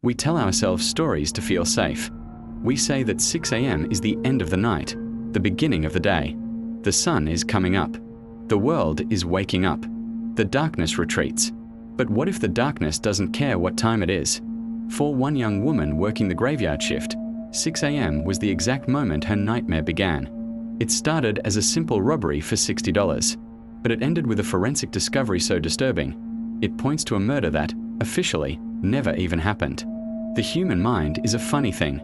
We tell ourselves stories to feel safe. We say that 6 a.m. is the end of the night, the beginning of the day. The sun is coming up. The world is waking up. The darkness retreats. But what if the darkness doesn't care what time it is? For one young woman working the graveyard shift, 6 a.m. was the exact moment her nightmare began. It started as a simple robbery for $60, but it ended with a forensic discovery so disturbing, it points to a murder that, officially, never even happened. The human mind is a funny thing.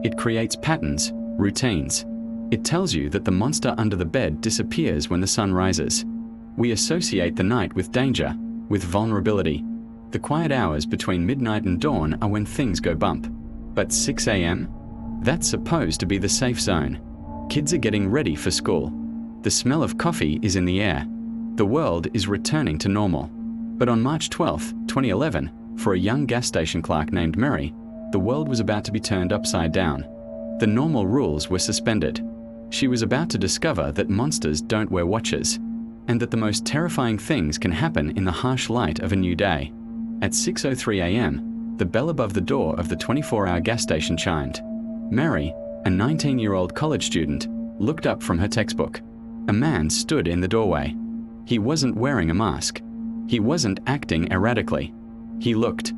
It creates patterns, routines. It tells you that the monster under the bed disappears when the sun rises. We associate the night with danger, with vulnerability. The quiet hours between midnight and dawn are when things go bump. But 6 a.m.? That's supposed to be the safe zone. Kids are getting ready for school. The smell of coffee is in the air. The world is returning to normal. But on March 12, 2011, for a young gas station clerk named Mary, the world was about to be turned upside down. The normal rules were suspended. She was about to discover that monsters don't wear watches, and that the most terrifying things can happen in the harsh light of a new day. At 6:03 a.m., the bell above the door of the 24-hour gas station chimed. Mary, a 19-year-old college student, looked up from her textbook. A man stood in the doorway. He wasn't wearing a mask. He wasn't acting erratically. He looked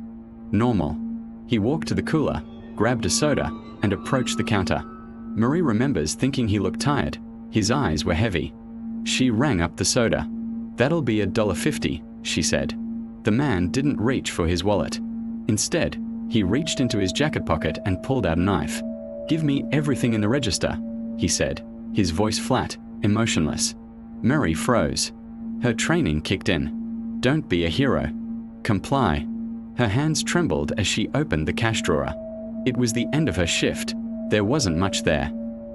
normal. He walked to the cooler, grabbed a soda, and approached the counter. Marie remembers thinking he looked tired. His eyes were heavy. She rang up the soda. "That'll be $1.50, she said. The man didn't reach for his wallet. Instead, he reached into his jacket pocket and pulled out a knife. "Give me everything in the register," he said, his voice flat, emotionless. Mary froze. Her training kicked in. Don't be a hero. Comply. Her hands trembled as she opened the cash drawer. It was the end of her shift. There wasn't much there.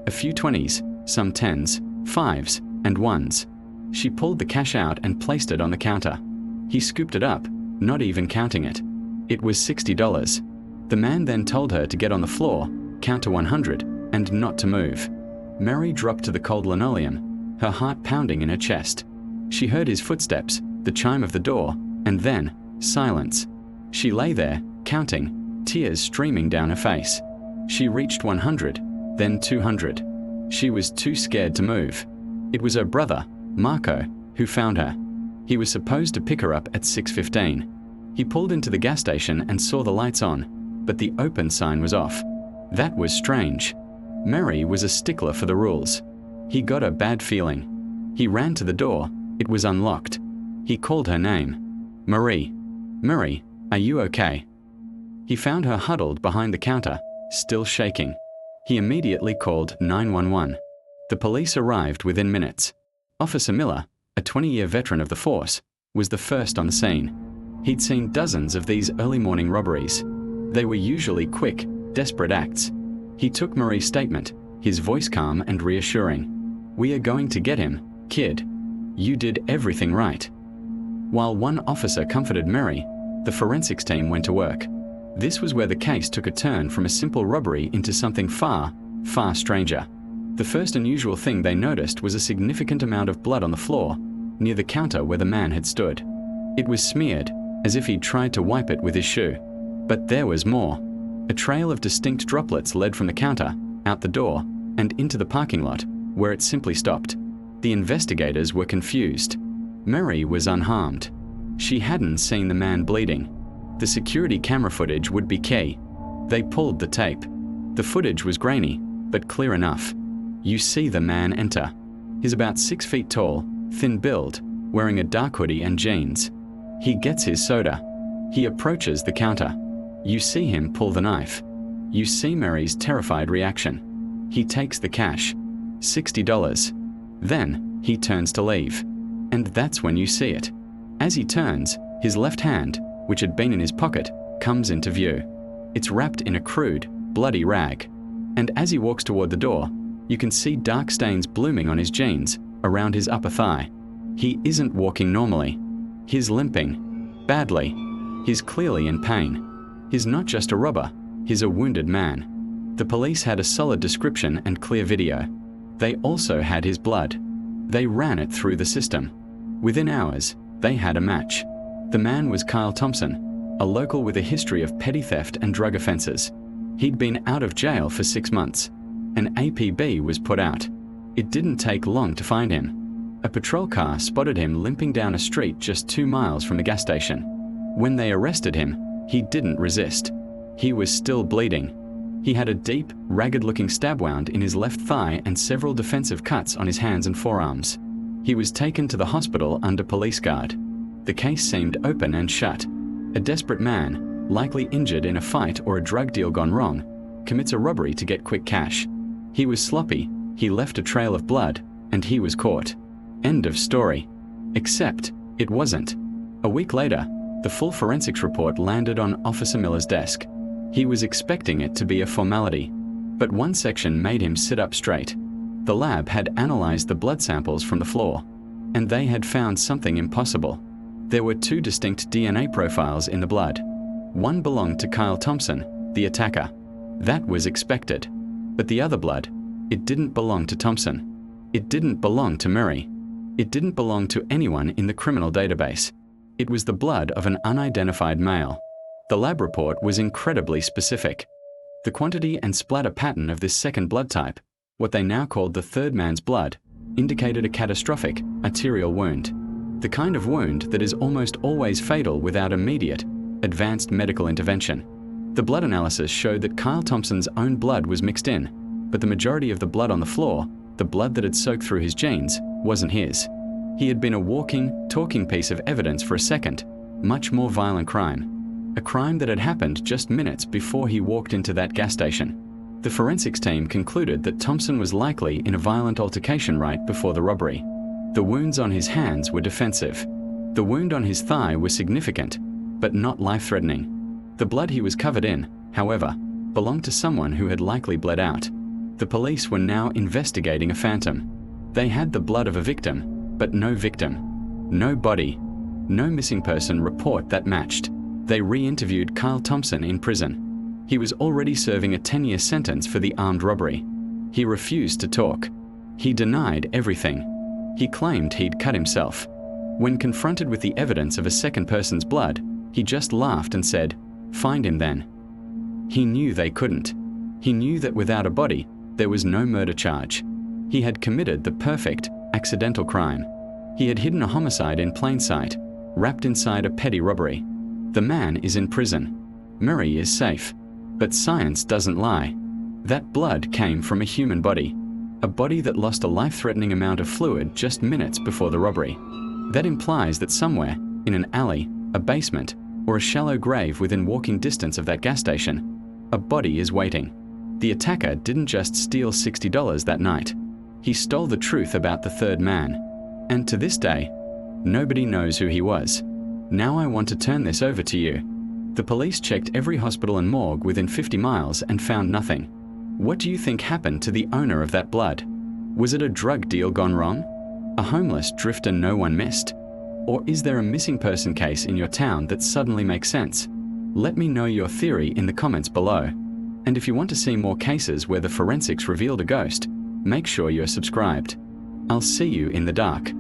A few 20s, some 10s, 5s, and 1s. She pulled the cash out and placed it on the counter. He scooped it up, not even counting it. It was $60. The man then told her to get on the floor, count to 100, and not to move. Mary dropped to the cold linoleum, her heart pounding in her chest. She heard his footsteps, the chime of the door, and then, silence. She lay there, counting, tears streaming down her face. She reached 100, then 200. She was too scared to move. It was her brother, Marco, who found her. He was supposed to pick her up at 6:15. He pulled into the gas station and saw the lights on, but the open sign was off. That was strange. Mary was a stickler for the rules. He got a bad feeling. He ran to the door. It was unlocked. He called her name. Marie. Marie, are you okay? He found her huddled behind the counter, still shaking. He immediately called 911. The police arrived within minutes. Officer Miller, a 20-year veteran of the force, was the first on the scene. He'd seen dozens of these early morning robberies. They were usually quick, desperate acts. He took Marie's statement, his voice calm and reassuring. "We are going to get him, kid. You did everything right." While one officer comforted Mary, the forensics team went to work. This was where the case took a turn from a simple robbery into something far, far stranger. The first unusual thing they noticed was a significant amount of blood on the floor, near the counter where the man had stood. It was smeared, as if he'd tried to wipe it with his shoe. But there was more. A trail of distinct droplets led from the counter, out the door, and into the parking lot, where it simply stopped. The investigators were confused. Mary was unharmed. She hadn't seen the man bleeding. The security camera footage would be key. They pulled the tape. The footage was grainy, but clear enough. You see the man enter. He's about 6 feet tall, thin build, wearing a dark hoodie and jeans. He gets his soda. He approaches the counter. You see him pull the knife. You see Mary's terrified reaction. He takes the cash. $60. Then, he turns to leave. And that's when you see it. As he turns, his left hand, which had been in his pocket, comes into view. It's wrapped in a crude, bloody rag. And as he walks toward the door, you can see dark stains blooming on his jeans, around his upper thigh. He isn't walking normally. He's limping. Badly. He's clearly in pain. He's not just a robber, he's a wounded man. The police had a solid description and clear video. They also had his blood. They ran it through the system. Within hours, they had a match. The man was Kyle Thompson, a local with a history of petty theft and drug offenses. He'd been out of jail for 6 months. An APB was put out. It didn't take long to find him. A patrol car spotted him limping down a street just 2 miles from the gas station. When they arrested him, he didn't resist. He was still bleeding. He had a deep, ragged-looking stab wound in his left thigh and several defensive cuts on his hands and forearms. He was taken to the hospital under police guard. The case seemed open and shut. A desperate man, likely injured in a fight or a drug deal gone wrong, commits a robbery to get quick cash. He was sloppy, he left a trail of blood, and he was caught. End of story. Except, it wasn't. A week later, the full forensics report landed on Officer Miller's desk. He was expecting it to be a formality, but one section made him sit up straight. The lab had analyzed the blood samples from the floor, and they had found something impossible. There were 2 distinct DNA profiles in the blood. One belonged to Kyle Thompson, the attacker. That was expected. But the other blood, it didn't belong to Thompson. It didn't belong to Murray. It didn't belong to anyone in the criminal database. It was the blood of an unidentified male. The lab report was incredibly specific. The quantity and splatter pattern of this second blood type, what they now called the third man's blood, indicated a catastrophic arterial wound. The kind of wound that is almost always fatal without immediate, advanced medical intervention. The blood analysis showed that Kyle Thompson's own blood was mixed in, but the majority of the blood on the floor, the blood that had soaked through his jeans, wasn't his. He had been a walking, talking piece of evidence for a second, much more violent crime. A crime that had happened just minutes before he walked into that gas station. The forensics team concluded that Thompson was likely in a violent altercation right before the robbery. The wounds on his hands were defensive. The wound on his thigh was significant, but not life-threatening. The blood he was covered in, however, belonged to someone who had likely bled out. The police were now investigating a phantom. They had the blood of a victim, but no victim. No body. No missing person report that matched. They re-interviewed Kyle Thompson in prison. He was already serving a 10-year sentence for the armed robbery. He refused to talk. He denied everything. He claimed he'd cut himself. When confronted with the evidence of a second person's blood, he just laughed and said, "Find him then." He knew they couldn't. He knew that without a body, there was no murder charge. He had committed the perfect, accidental crime. He had hidden a homicide in plain sight, wrapped inside a petty robbery. The man is in prison. Murray is safe. But science doesn't lie. That blood came from a human body. A body that lost a life-threatening amount of fluid just minutes before the robbery. That implies that somewhere, in an alley, a basement, or a shallow grave within walking distance of that gas station, a body is waiting. The attacker didn't just steal $60 that night. He stole the truth about the third man. And to this day, nobody knows who he was. Now I want to turn this over to you. The police checked every hospital and morgue within 50 miles and found nothing. What do you think happened to the owner of that blood? Was it a drug deal gone wrong? A homeless drifter no one missed? Or is there a missing person case in your town that suddenly makes sense? Let me know your theory in the comments below. And if you want to see more cases where the forensics revealed a ghost, make sure you're subscribed. I'll see you in the dark.